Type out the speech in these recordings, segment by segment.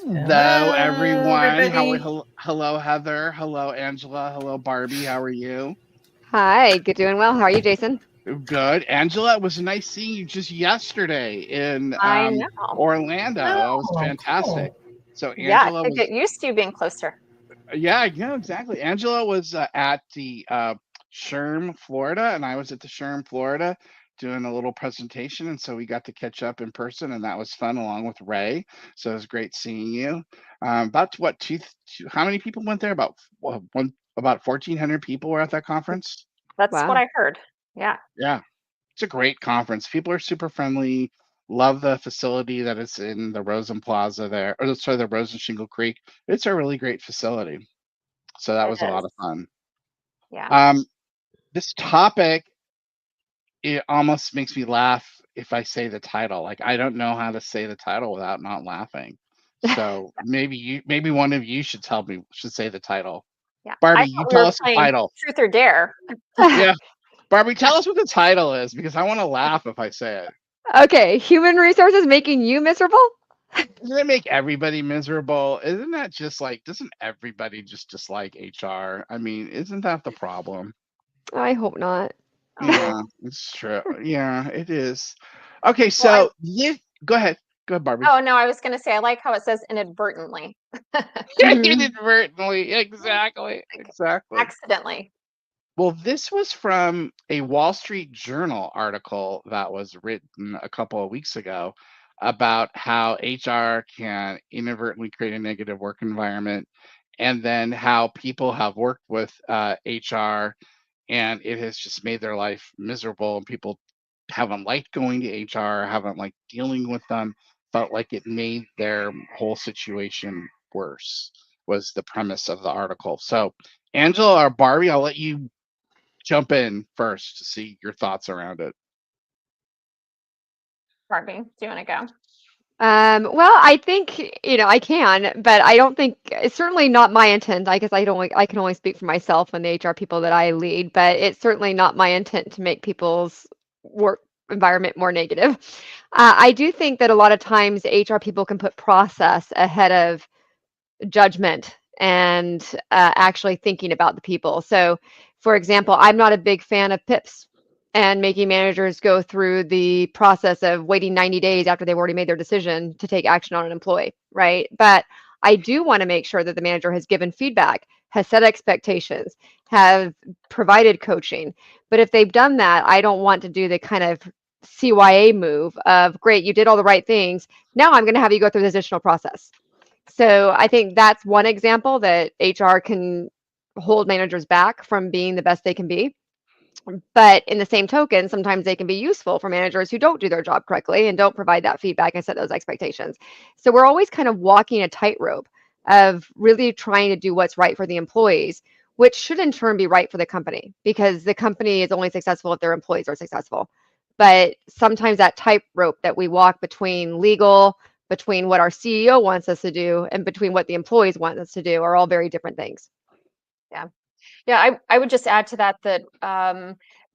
Hello, Hello, everyone. everybody. Hello, Heather. Hello, Angela. Hello, Barbie. How are you? Hi, good doing well. How are you, Jason? Good. Angela, it was nice seeing you just yesterday in I know. Orlando. That was Oh, fantastic. cool. So Yeah, Angela to was, get used to being closer. yeah, exactly. Angela was at the Sherm, Florida, and I was at the Sherm, Florida, doing a little presentation, and so we got to catch up in person, and that was fun, along with Ray. So it was great seeing you. About what how many people went there? About 1,400 people were at that conference. That's what Wow. I heard. Yeah, Yeah, it's a great conference. People are super friendly. Love the facility that is in the Rosen Plaza there, or sorry, the Rosen Shingle Creek. It's a really great facility. So that it was a is. lot of fun. Yeah. Um, this topic, it almost makes me laugh if I say the title. Like, I don't know how to say the title without not laughing. So maybe one of you should say the title. Yeah. I Barbie, you thought we tell were us the playing title. Truth or Dare. Yeah, Barbie, tell us what the title is because I want to laugh if I say it. Okay, human resources making you miserable? Doesn't it make everybody miserable? Isn't that just like, doesn't everybody just dislike HR? I mean, isn't that the problem? I hope not. Yeah, it's true. Yeah, it is. Okay, Well, I so go ahead. Go ahead, Barbie. oh no, I was gonna say I like how it says inadvertently. Mhm. Inadvertently, exactly, Like exactly. accidentally. Well, this was from a Wall Street Journal article that was written a couple of weeks ago about how HR can inadvertently create a negative work environment, and then how people have worked with HR and it has just made their life miserable, and people haven't liked going to HR, haven't liked dealing with them, felt like it made their whole situation worse, was the premise of the article. So, Angela or Barbie, I'll let you jump in first to see your thoughts around it. Barbie, do you want to go? Well, I think, I can, but I don't think it's certainly not my intent. I guess I can only speak for myself and the HR people that I lead, but it's certainly not my intent to make people's work environment more negative. I do think that a lot of times HR people can put process ahead of judgment and actually thinking about the people. So, for example, I'm not a big fan of PIPs and making managers go through the process of waiting 90 days after they've already made their decision to take action on an employee, right? But I do want to make sure that the manager has given feedback, has set expectations, have provided coaching. But if they've done that, I don't want to do the kind of CYA move of great, you did all the right things. Now I'm going to have you go through this additional process. So I think that's one example that HR can hold managers back from being the best they can be. But in the same token, sometimes they can be useful for managers who don't do their job correctly and don't provide that feedback and set those expectations. So we're always kind of walking a tightrope of really trying to do what's right for the employees, which should in turn be right for the company because the company is only successful if their employees are successful. But sometimes that tightrope that we walk between legal, between what our CEO wants us to do, and between what the employees want us to do are all very different things. Yeah. Yeah, I would just add to that that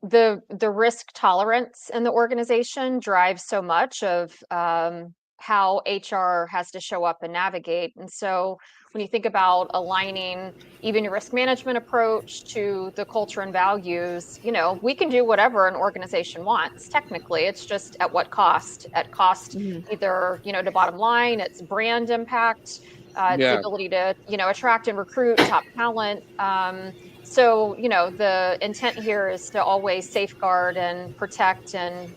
the risk tolerance in the organization drives so much of how HR has to show up and navigate. And so when you think about aligning even your risk management approach to the culture and values, we can do whatever an organization wants. Technically, it's just at what cost? At cost, Mhm. either to bottom line, it's brand impact. It's the Yeah, ability to, attract and recruit top talent. So the intent here is to always safeguard and protect and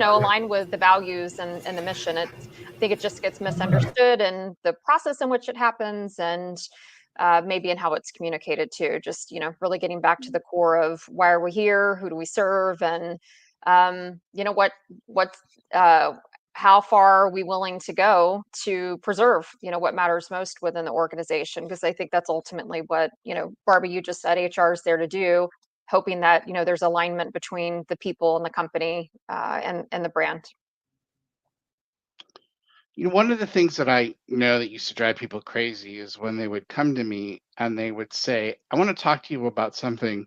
align with the values and the mission. I think it just gets misunderstood in the process in which it happens and maybe in how it's communicated too. Just really getting back to the core of why are we here, who do we serve, and what uh, how far are we willing to go to preserve what matters most within the organization, because I think that's ultimately what Barbie, you just said HR is there to do, hoping that there's alignment between the people and the company and the brand. one of the things that I know that used to drive people crazy is when they would come to me and they would say, "I want to talk to you about something,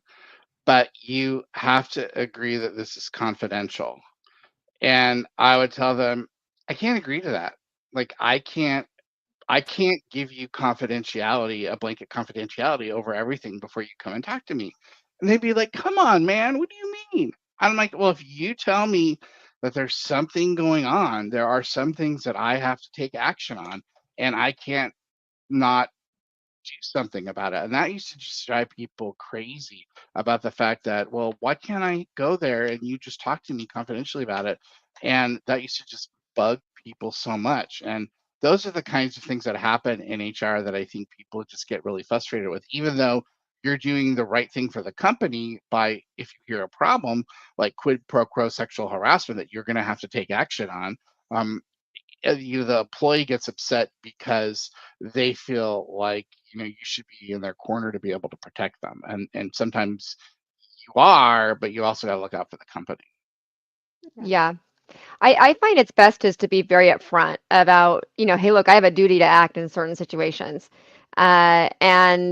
but you have to agree that this is confidential." And I would tell them, "I can't agree to that. Like, I can't I can't give you confidentiality, a blanket confidentiality over everything before you come and talk to me. And they'd be like, come on, man, what do you mean? I'm like, well, if you tell me that there's something going on, there are some things that I have to take action on, and I can't not do something about it. And that used to just drive people crazy about the fact that, well, why can't I go there and you just talk to me confidentially about it? And that used to just bug people so much. And those are the kinds of things that happen in HR that I think people just get really frustrated with, even though you're doing the right thing for the company by, if you hear a problem like quid pro quo sexual harassment that you're going to have to take action on. um, the employee gets upset because they feel like you should be in their corner to be able to protect them, and sometimes you are, but you also got to look out for the company. Yeah. Yeah. I find it's best is to be very upfront about, hey, look, I have a duty to act in certain situations, and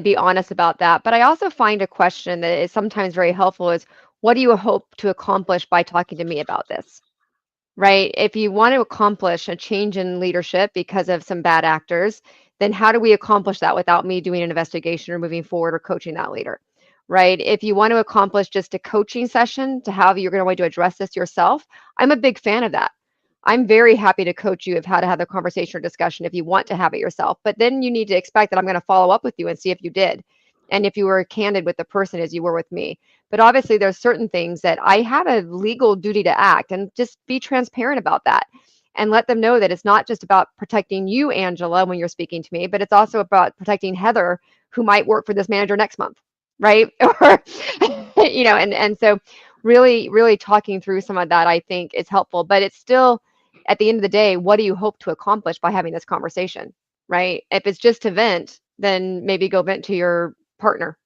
be honest about that. But I also find a question that is sometimes very helpful is, what do you hope to accomplish by talking to me about this? Right? If you want to accomplish a change in leadership because of some bad actors, then how do we accomplish that without me doing an investigation or moving forward or coaching that leader? Right? If you want to accomplish just a coaching session to how you're going to address this yourself, I'm a big fan of that. I'm very happy to coach you of how to have the conversation or discussion if you want to have it yourself. But then you need to expect that I'm going to follow up with you and see if you did. And if you were candid with the person as you were with me. But obviously, there's certain things that I have a legal duty to act and just be transparent about that and let them know that it's not just about protecting you, Angela, when you're speaking to me, but it's also about protecting Heather, who might work for this manager next month, right? Or, and so really, really talking through some of that, I think is helpful. But it's still, at the end of the day, what do you hope to accomplish by having this conversation, right? If it's just to vent, then maybe go vent to your partner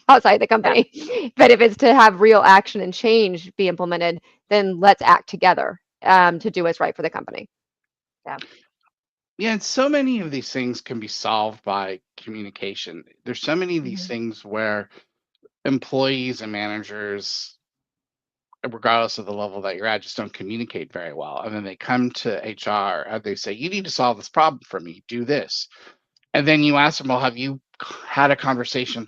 outside the Yeah. company. But if it's to have real action and change be implemented, then let's act together to do what's right for the company. Yeah. Yeah, and so many of these things can be solved by communication. There's so many of these Mhm. things where employees and managers, regardless of the level that you're at, just don't communicate very well. And then they come to HR and they say, you need to solve this problem for me, do this. And then you ask them, well, have you had a conversation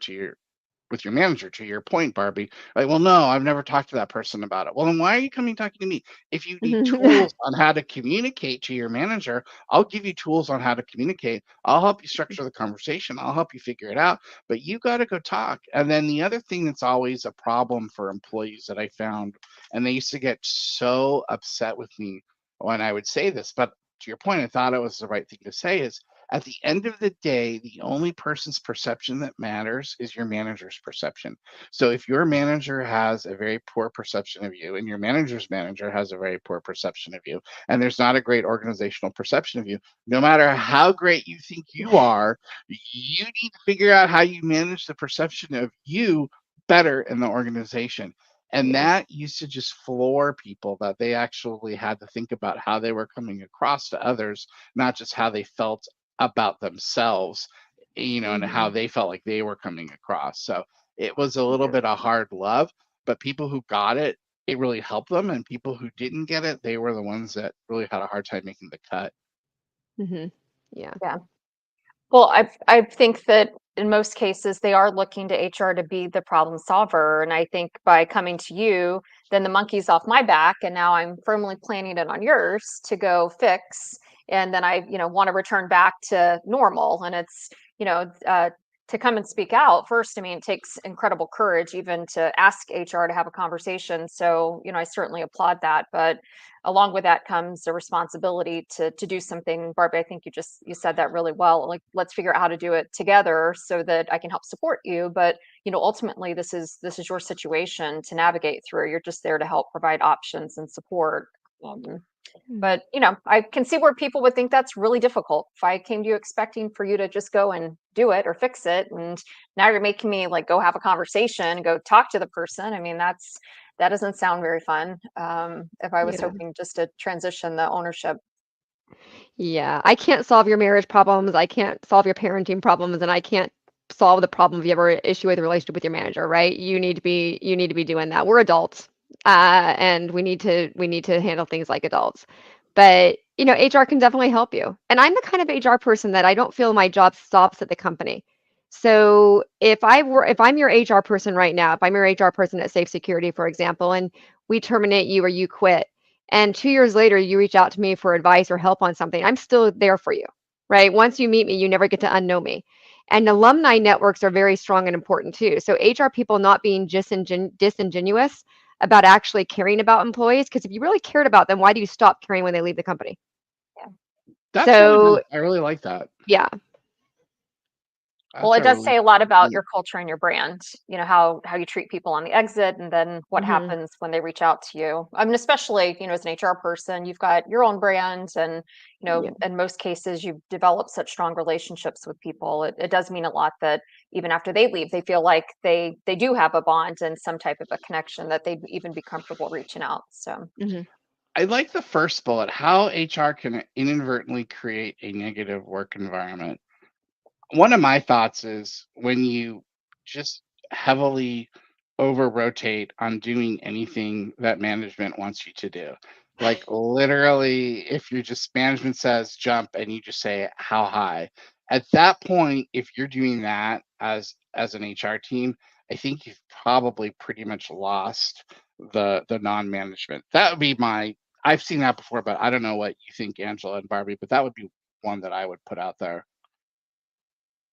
with your manager, to your point, Barbie? Like, well, no, I've never talked to that person about it. Well, then why are you coming talking to me? If you need tools on how to communicate to your manager, I'll give you tools on how to communicate. I'll help you structure the conversation. I'll help you figure it out. But you got to go talk. And then the other thing that's always a problem for employees that I found, and they used to get so upset with me when I would say this, but to your point, I thought it was the right thing to say, is at the end of the day, the only person's perception that matters is your manager's perception. So if your manager has a very poor perception of you and your manager's manager has a very poor perception of you, and there's not a great organizational perception of you, no matter how great you think you are, you need to figure out how you manage the perception of you better in the organization. And Yeah. that used to just floor people, that they actually had to think about how they were coming across to others, not just how they felt about themselves, and how Hmm. they felt like they were coming across. So it was a little Yeah. bit of hard love, but people who got it, it really helped them. And people who didn't get it, they were the ones that really had a hard time making the cut. Hmm. Yeah. Yeah. Well, I think that in most cases they are looking to HR to be the problem solver, and I think by coming to you, then the monkey's off my back, and now I'm firmly planting it on yours to go fix, and then I, want to return back to normal, and it's, you know, uh, to come and speak out first. I mean, it takes incredible courage even to ask HR to have a conversation. So, I certainly applaud that, but along with that comes a responsibility to do something. Barbie, I think you said that really well. Like, let's figure out how to do it together so that I can help support you. But ultimately, this is your situation to navigate through. You're just there to help provide options and support. um, Mm. but I can see where people would think that's really difficult. If I came to you expecting for you to just go and do it or fix it, and now you're making me like go have a conversation and go talk to the person. I mean, that doesn't sound very fun. If I was Yeah. hoping just to transition the ownership. Yeah. I can't solve your marriage problems. I can't solve your parenting problems, and I can't solve the problem if you ever issue with a relationship with your manager, right? You need to be doing that. We're adults. And we need to handle things like adults. But, HR can definitely help you. And I'm the kind of HR person that I don't feel my job stops at the company. So if I'm your HR person right now, if I'm your HR person at Safe Security, for example, and we terminate you or you quit, and 2 years later you reach out to me for advice or help on something, I'm still there for you, right? Once you meet me, you never get to unknow me. And alumni networks are very strong and important too. So HR people not being just disingenuous about actually caring about employees, because if you really cared about them, why do you stop caring when they leave the company? Yeah. That's really So nice. I really like that. yeah. Well, That's it a does really say a lot about mm, your culture and your brand, how you treat people on the exit and then what Hmm. happens when they reach out to you. I mean, especially, as an HR person, you've got your own brand and, Yeah. in most cases you've developed such strong relationships with people. It does mean a lot that even after they leave, they feel like they do have a bond and some type of a connection that they'd even be comfortable reaching out. So, Hmm. I like the first bullet, how HR can inadvertently create a negative work environment. One of my thoughts is when you just heavily over rotate on doing anything that management wants you to do. Like literally, if you just management says jump and you just say how high, at that point, if you're doing that as an HR team, I think you've probably pretty much lost the non-management. That would be my I've seen that before, but I don't know what you think, Angela and Barbie, but that would be one that I would put out there.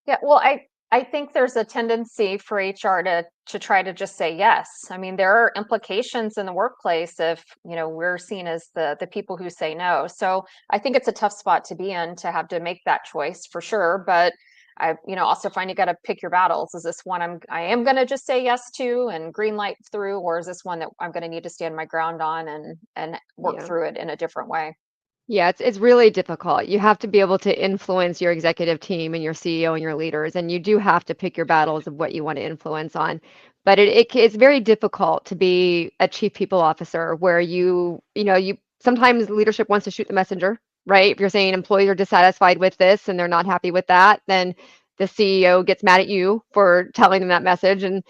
yeah, well, I think there's a tendency for HR to try to just say yes. I mean, there are implications in the workplace if, we're seen as the people who say no. So I think it's a tough spot to be in to have to make that choice for sure. But I, also find you got to pick your battles. Is this one I am going to just say yes to and green light through, or is this one that I'm going to need to stand my ground on and work Yeah. through it in a different way? Yeah, it's really difficult. You have to be able to influence your executive team and your CEO and your leaders, and you do have to pick your battles of what you want to influence on. But it's very difficult to be a chief people officer where you sometimes leadership wants to shoot the messenger, right? If you're saying employees are dissatisfied with this and they're not happy with that, then the CEO gets mad at you for telling them that message, and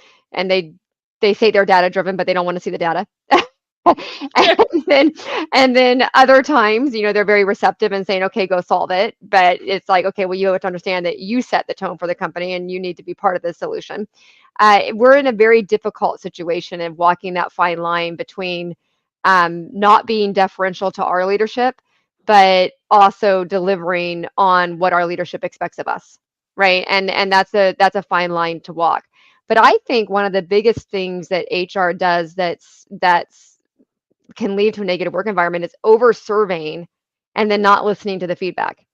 they say they're data driven, but they don't want to see the data. and then and then other times, they're very receptive and saying, okay, go solve it. But it's like, okay, well, you have to understand that you set the tone for the company and you need to be part of the solution. We're in a very difficult situation of walking that fine line between not being deferential to our leadership, but also delivering on what our leadership expects of us, right? And that's a fine line to walk. But I think one of the biggest things that HR does that's can lead to a negative work environment is over surveying and then not listening to the feedback.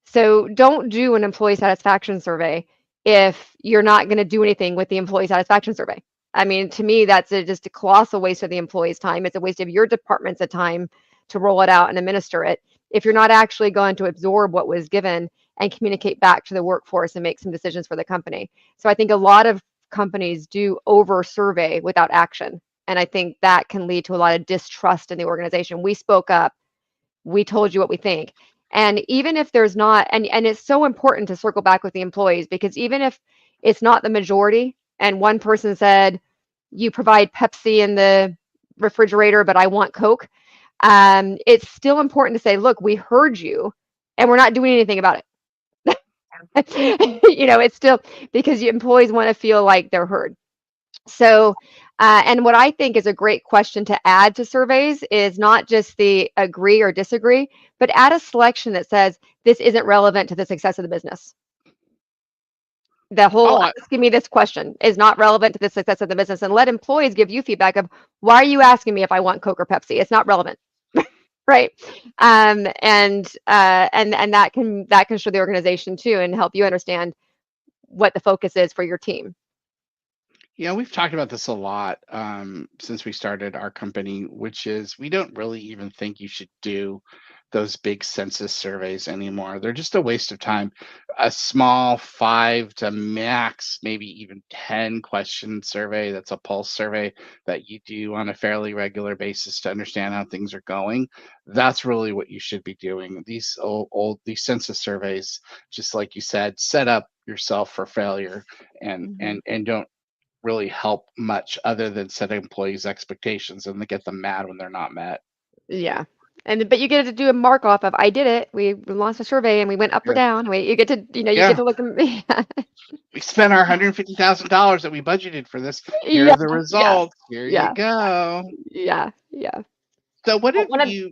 So don't do an employee satisfaction survey if you're not going to do anything with the employee satisfaction survey. I mean, to me, that's just a colossal waste of the employee's time. It's a waste of your department's time to roll it out and administer it if you're not actually going to absorb what was given and communicate back to the workforce and make some decisions for the company. So I think a lot of companies do over survey without action. And I think that can lead to a lot of distrust in the organization. We spoke up, we told you what we think. And even if there's not, and it's so important to circle back with the employees, because even if it's not the majority and one person said, you provide Pepsi in the refrigerator, but I want Coke, it's still important to say, look, we heard you and we're not doing anything about it. It's still because your employees want to feel like they're heard. So, and what I think is a great question to add to surveys is not just the agree or disagree, but add a selection that says this isn't relevant to the success of the business. The whole Oh, asking me this question is not relevant to the success of the business, and let employees give you feedback of why are you asking me if I want Coke or Pepsi? It's not relevant, right? And that can show the organization too and help you understand what the focus is for your team. yeah, we've talked about this a lot since we started our company, which is we don't really even think you should do those big census surveys anymore. They're just a waste of time. A small 5 to max, maybe even 10 question survey, that's a pulse survey that you do on a fairly regular basis to understand how things are going. That's really what you should be doing. These these census surveys, just like you said, set up yourself for failure and Mhm. and don't really help much other than set employees' expectations and they get them mad when they're not met. Yeah. But you get to do a mark off of I did it. We launched a survey and we went up or Yeah. down. You get to you get Yeah. to look at We spent our $150,000 that we budgeted for this. Here yeah, are the yeah, results. Here you yeah, go. yeah, yeah. So what Well, if you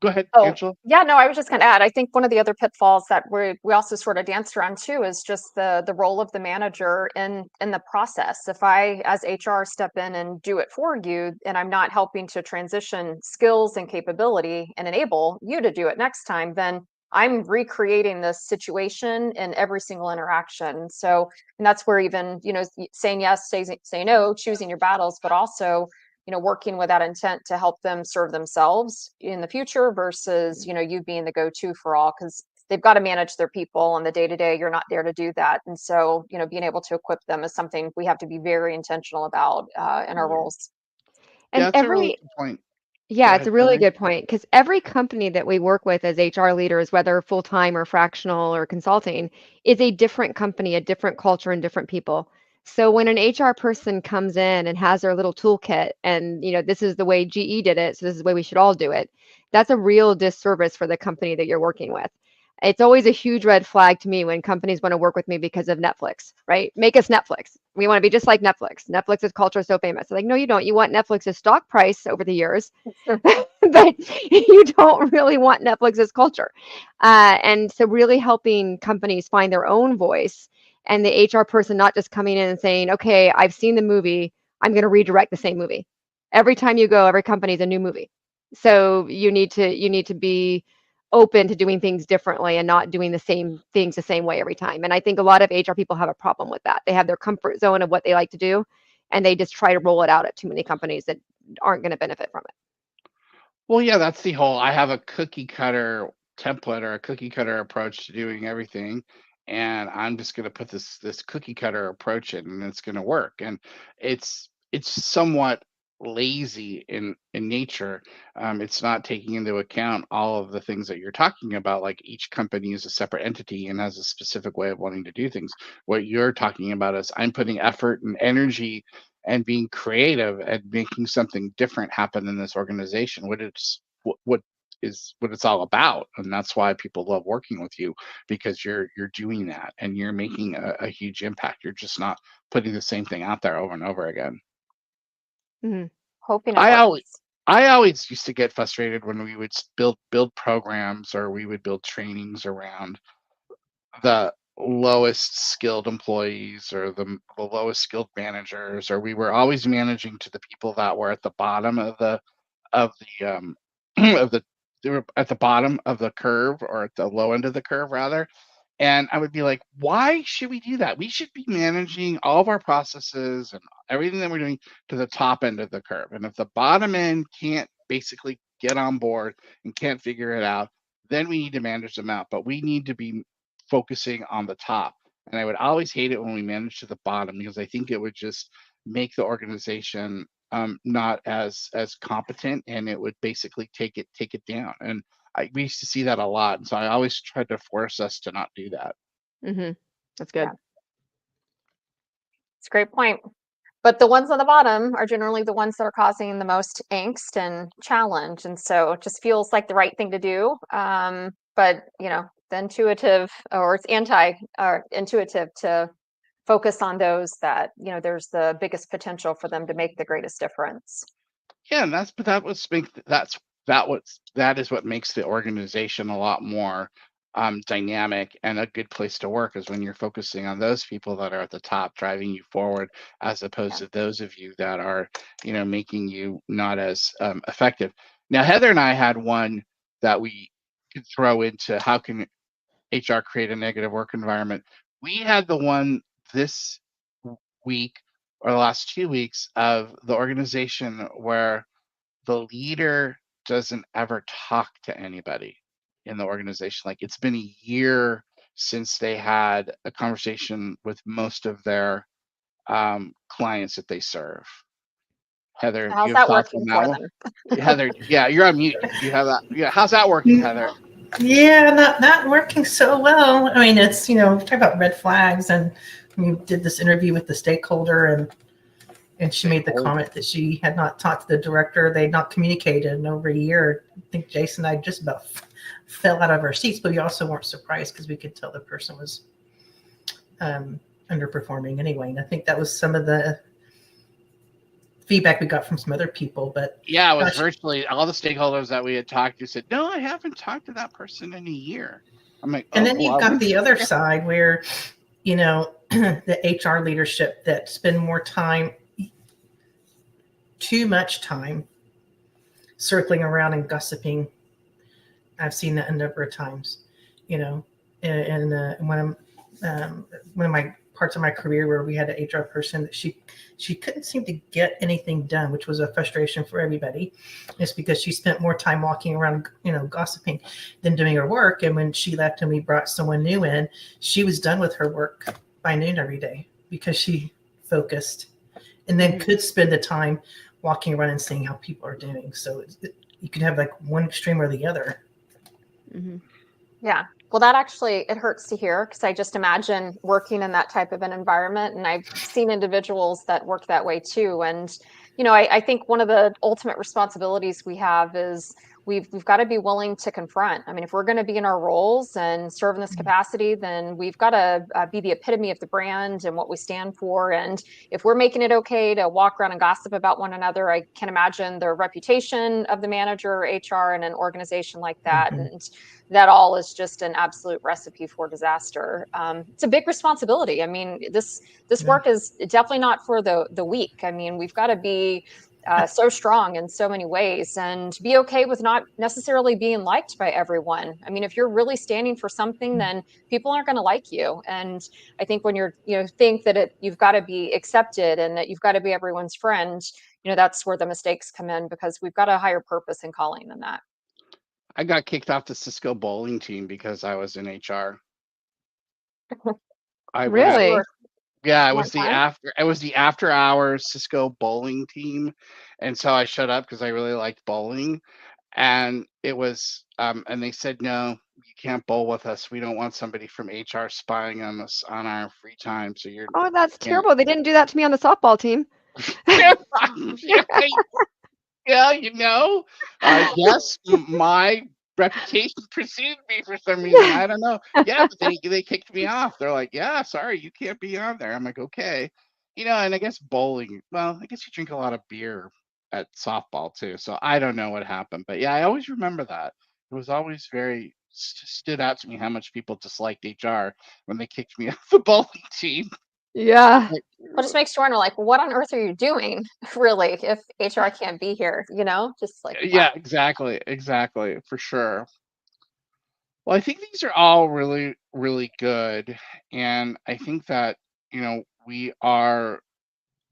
go ahead, oh, Angela? yeah, no, I was just going to add, I think one of the other pitfalls that we also sort of danced around too is just the role of the manager in the process. If I, as HR, step in and do it for you, and I'm not helping to transition skills and capability and enable you to do it next time, then I'm recreating this situation in every single interaction. So, and that's where even, saying yes, say no, choosing your battles, but also working with that intent to help them serve themselves in the future versus, you being the go-to for all, because they've got to manage their people on the day to day. You're not there to do that. And so, being able to equip them is something we have to be very intentional about in our roles. Yeah, And that's a really every good point. Go Yeah, it's ahead, a really Heather. good point because every company that we work with as HR leaders, whether full-time or fractional or consulting, is a different company, a different culture, and different people. So when an HR person comes in and has their little toolkit and, this is the way GE did it, so this is the way we should all do it, that's a real disservice for the company that you're working with. It's always a huge red flag to me when companies want to work with me because of Netflix, right? Make us Netflix. We want to be just like Netflix. Netflix's culture is so famous. Like, no, you don't. You want Netflix's stock price over the years, but you don't really want Netflix's culture. And so, really helping companies find their own voice and the HR person not just coming in and saying, okay, I've seen the movie, I'm going to redirect the same movie. Every time you go, every company is a new movie. So you need to be open to doing things differently and not doing the same things the same way every time. And I think a lot of HR people have a problem with that. They have their comfort zone of what they like to do, and they just try to roll it out at too many companies that aren't going to benefit from it. Well, yeah, that's the whole I have a cookie cutter template or a cookie cutter approach to doing everything, and I'm just going to put this cookie cutter approach in, and it's going to work. And it's somewhat lazy in nature. It's not taking into account all of the things that you're talking about. Like each company is a separate entity and has a specific way of wanting to do things. What you're talking about is I'm putting effort and energy and being creative and making something different happen in this organization. What it's all about, and that's why people love working with you, because you're doing that and you're making a huge impact. You're just not putting the same thing out there over and over again. Mhm. Hoping it I works. always I always used to get frustrated when we would build programs or we would build trainings around the lowest skilled employees or the lowest skilled managers, or we were always managing to the people that were at the bottom of the of the they were at the bottom of the curve or at the low end of the curve rather. And I would be like, why should we do that? We should be managing all of our processes and everything that we're doing to the top end of the curve. And if the bottom end can't basically get on board and can't figure it out, then we need to manage them out. But we need to be focusing on the top. And I would always hate it when we manage to the bottom, because I think it would just make the organization not as competent, and it would basically take it down. And we used to see that a lot, and so I always tried to force us to not do that. Mhm. That's Yeah, good. it's a great point. But the ones on the bottom are generally the ones that are causing the most angst and challenge. And so it just feels like the right thing to do. But the intuitive, or it's anti or intuitive to focus on those that, there's the biggest potential for them to make the greatest difference. Yeah, and that is what makes the organization a lot more dynamic and a good place to work, is when you're focusing on those people that are at the top driving you forward, as opposed Yeah. to those of you that are making you not as effective. Now, Heather and I had one that we could throw into how can HR create a negative work environment. We had the one this week or the last 2 weeks of the organization where the leader doesn't ever talk to anybody in the organization. Like, it's been a year since they had a conversation with most of their clients that they serve. Heather, So do how's you have that thoughts on working that for one? them? Heather, yeah, you're on mute. Do you have that? Yeah, how's that working, Heather? Yeah, not working so well. I mean, talk about red flags, and we did this interview with the stakeholder, and And she They made the hold comment that she had not talked to the director. They had not communicated in over a year. I think Jason and I just about fell out of our seats, but we also weren't surprised because we could tell the person was underperforming anyway. And I think that was some of the feedback we got from some other people. But Yeah, it was gosh, virtually all the stakeholders that we had talked to said, no, I haven't talked to that person in a year. I'm like, and oh, then you've well, got the other side where, the HR leadership that spend more time, too much time circling around and gossiping. I've seen that a number of times, and one of my parts of my career where we had an HR person that she couldn't seem to get anything done, which was a frustration for everybody. It's because she spent more time walking around, gossiping than doing her work. And when she left and we brought someone new in, she was done with her work by noon every day because she focused and then could spend the time walking around and seeing how people are doing. So you could have like one extreme or the other. Mm-hmm. Yeah. Well, that actually, it hurts to hear because I just imagine working in that type of an environment. And I've seen individuals that work that way too. And, I think one of the ultimate responsibilities we have is we've got to be willing to confront. I mean, if we're going to be in our roles and serve in this capacity, then we've got to be the epitome of the brand and what we stand for. And if we're making it okay to walk around and gossip about one another, I can imagine the reputation of the manager, HR, in an organization like that. Mhm. And that all is just an absolute recipe for disaster. It's a big responsibility. I mean, this work is definitely not for the weak. I mean, we've got to be so strong in so many ways and be okay with not necessarily being liked by everyone. I mean, if you're really standing for something, then people aren't going to like you. And I think when think that you've got to be accepted and that you've got to be everyone's friend, that's where the mistakes come in because we've got a higher purpose in calling than that. I got kicked off the Cisco bowling team because I was in HR. I went Because out. you Really? were Yeah, you weren't fun. it was the after hours Cisco bowling team, and so I showed up because I really liked bowling, and it was and they said no, you can't bowl with us. We don't want somebody from HR spying on us on our free time. So you're Oh, that's can't. terrible. They didn't do that to me on the softball team. Yeah, yes, my reputation pursued me for some reason. I don't know. Yeah, but they kicked me off. They're like, yeah, sorry, you can't be on there. I'm like, okay. And I guess bowling, well, I guess you drink a lot of beer at softball too. So I don't know what happened. But yeah, I always remember that. It was always very stood out to me how much people disliked HR when they kicked me off the bowling team. Yeah. Like, Well, it just makes you wonder, like, what on earth are you doing, really, if HR can't be here? Just like, wow. yeah, exactly, for sure. Well, I think these are all really, really good. And I think that, we are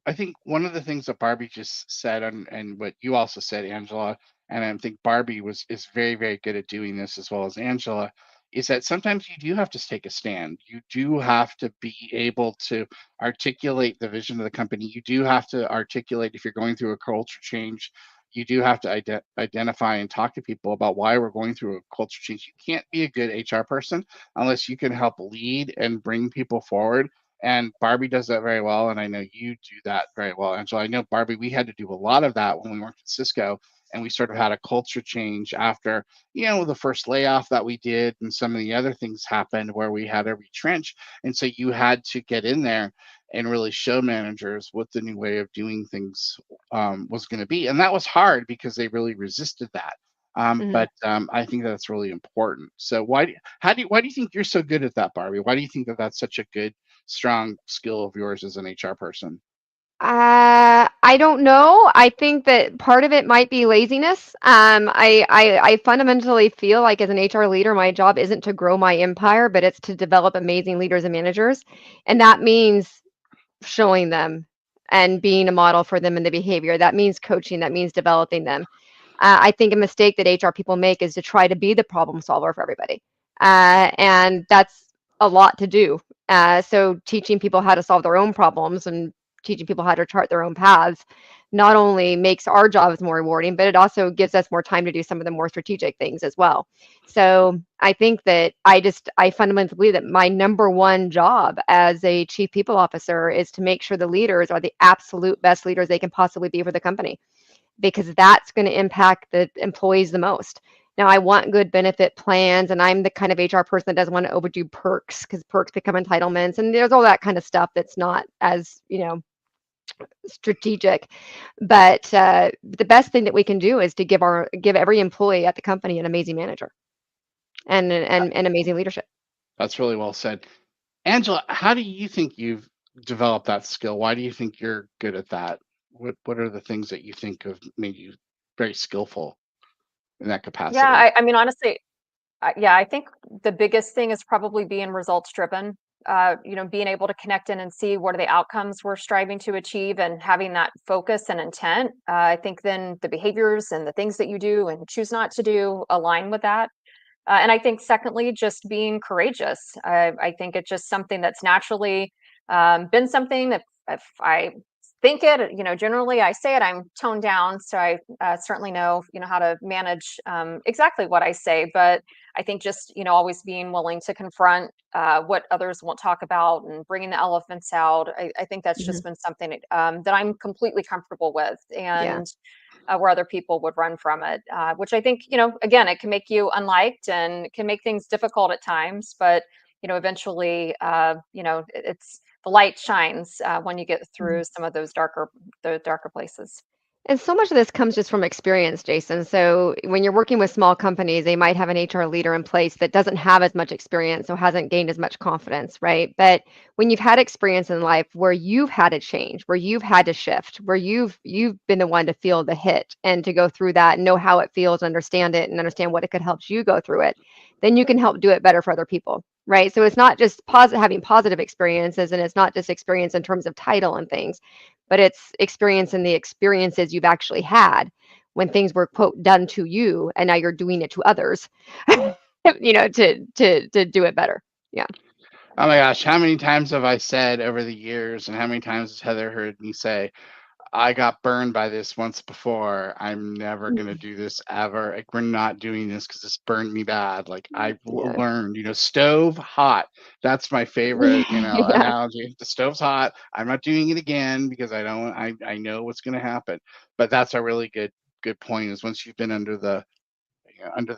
I think one of the things that Barbie just said, and what you also said, Angela, and I think Barbie is very, very good at doing this as well as Angela, is that sometimes you do have to take a stand. You do have to be able to articulate the vision of the company. You do have to articulate if you're going through a culture change. You do have to identify and talk to people about why we're going through a culture change. You can't be a good HR person unless you can help lead and bring people forward, and Barbie does that very well, and I know you do that very well, Angela. I know Barbie, we had to do a lot of that when we worked at Cisco, and we sort of had a culture change after, the first layoff that we did, and some of the other things happened where we had to retrench, and so you had to get in there and really show managers what the new way of doing things was going to be, and that was hard because they really resisted that. Mhm. But I think that's really important. So why do you think you're so good at that, Barbie? Why do you think that that's such a good strong skill of yours as an HR person? I don't know. I think that part of it might be laziness. I fundamentally feel like as an HR leader, my job isn't to grow my empire, but it's to develop amazing leaders and managers. And that means showing them and being a model for them in the behavior. That means coaching, that means developing them. I think a mistake that HR people make is to try to be the problem solver for everybody. And that's a lot to do. So teaching people how to solve their own problems and teaching people how to chart their own paths not only makes our jobs more rewarding, but it also gives us more time to do some of the more strategic things as well. So I think that I fundamentally believe that my number one job as a chief people officer is to make sure the leaders are the absolute best leaders they can possibly be for the company, because that's going to impact the employees the most. Now, I want good benefit plans, and I'm the kind of HR person that doesn't want to overdo perks, because perks become entitlements, and there's all that kind of stuff that's not as, strategic. But the best thing that we can do is to give every employee at the company an amazing manager and amazing leadership. That's really well said. Angela, how do you think you've developed that skill? Why do you think you're good at that? What are the things that you think have made you very skillful in that Yeah, capacity? I mean, honestly, yeah, I think the biggest thing is probably being results driven. Being able to connect in and see what are the outcomes we're striving to achieve and having that focus and intent. I think then the behaviors and the things that you do and choose not to do align with that. And I think, secondly, just being courageous. I think it's just something that's naturally been something that if I think it, generally I say it, I'm toned down. So I certainly know, how to manage exactly what I say. But I think just, always being willing to confront what others won't talk about and bringing the elephants out. I think that's Mhm. just been something that I'm completely comfortable with. Yeah. And where other people would run from it, which I think, again, it can make you unliked and it can make things difficult at times, but, eventually, it's the light shines when you get Mhm. through some of the darker places. And so much of this comes just from experience, Jason. So when you're working with small companies, they might have an HR leader in place that doesn't have as much experience, so hasn't gained as much confidence, right? But when you've had experience in life where you've had to change, where you've had to shift, where you've been the one to feel the hit and to go through that and know how it feels, understand it, and understand what it could help you go through it, then you can help do it better for other people. Right. So it's not just having positive experiences, and it's not just experience in terms of title and things, but it's experience in the experiences you've actually had when things were quote done to you and now you're doing it to others, to do it better. Yeah. Oh my gosh, how many times have I said over the years, and how many times has Heather heard me say, I got burned by this once before. I'm never gonna do this ever. Like, we're not doing this because this burned me bad. Like, I've Yeah. learned, stove hot. That's my favorite, Yeah. analogy. The stove's hot. I'm not doing it again because I don't. I know what's gonna happen. But that's a really good point. Is once you've been under the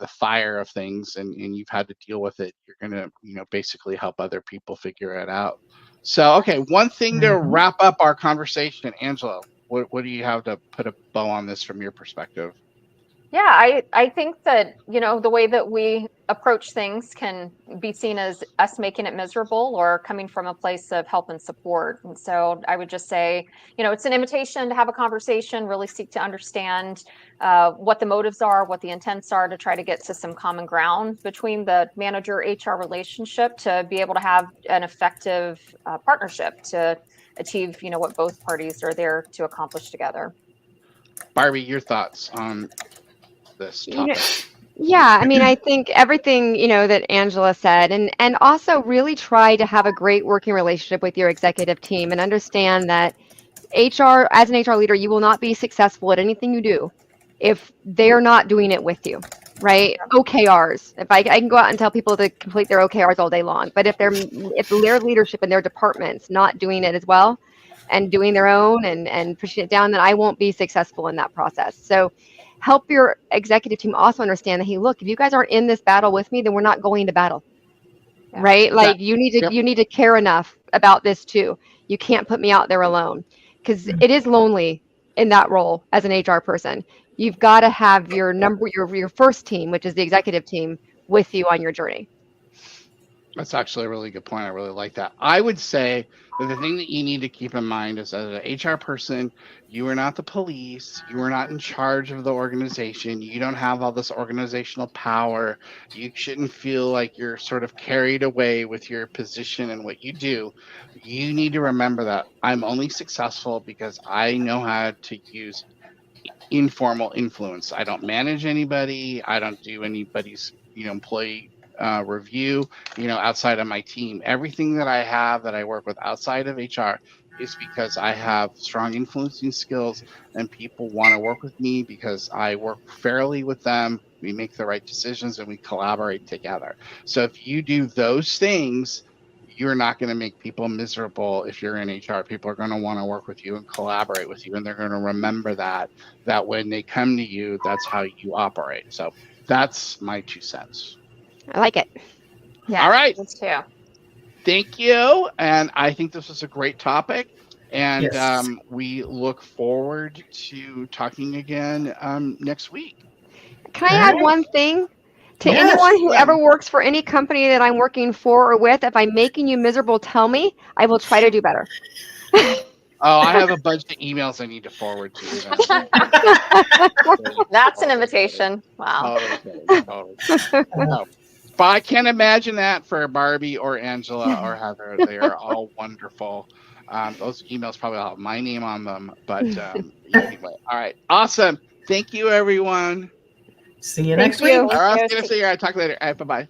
fire of things, and you've had to deal with it, you're gonna basically help other people figure it out. So okay, one thing to Mhm. wrap up our conversation, Angela, what do you have to put a bow on this from your perspective? Yeah, I think that, the way that we approach things can be seen as us making it miserable or coming from a place of help and support. And so I would just say, it's an invitation to have a conversation, really seek to understand what the motives are, what the intents are, to try to get to some common ground between the manager HR relationship to be able to have an effective partnership to achieve, what both parties are there to accomplish together. Barbie, your thoughts on this You know, topic? yeah, I mean, I think everything, that Angela said, and also really try to have a great working relationship with your executive team and understand that HR, as an HR leader, you will not be successful at anything you do if they're not doing it with you, right? OKRs. If I can go out and tell people to complete their OKRs all day long, but if their leadership and their departments not doing it as well and doing their own and pushing it down, then I won't be successful in that process. So help your executive team also understand that, hey, look, if you guys aren't in this battle with me, then we're not going to battle, Yeah. right? That Like Yep. you need to care enough about this too. You can't put me out there alone, because it is lonely in that role as an HR person. You've got to have your first team, which is the executive team, with you on your journey. That's actually a really good point. I really like that. I would say that the thing that you need to keep in mind is, as an HR person, you are not the police. You are not in charge of the organization. You don't have all this organizational power. You shouldn't feel like you're sort of carried away with your position and what you do. You need to remember that I'm only successful because I know how to use informal influence. I don't manage anybody. I don't do anybody's, employee review, outside of my team. Everything that I have that I work with outside of HR is because I have strong influencing skills and people want to work with me because I work fairly with them. We make the right decisions and we collaborate together. So if you do those things, you're not going to make people miserable. If you're in HR, people are going to want to work with you and collaborate with you, and they're going to remember that when they come to you, that's how you operate. So that's my 2 cents. I like it. All Yeah, right. me too. Thank you. And I think this was a great topic. And Yes. we look forward to talking again next week. Can I All add right. one thing? To Yes. anyone who ever Gwen. works for any company that I'm working for or with, if I'm making you miserable, tell me. I will try to do better. Oh, I have a bunch of emails I need to forward to you then. That's an Totally kidding. invitation. Wow. Totally kidding. Totally kidding. No. But I can't imagine that for Barbie or Angela or Heather. They are all wonderful. Those emails probably all have my name on them. But anyway, all right. Awesome. Thank you, everyone. See you Thank next week. you. All right, Thank I'll you. see you next week. All right, talk later. All right, bye-bye.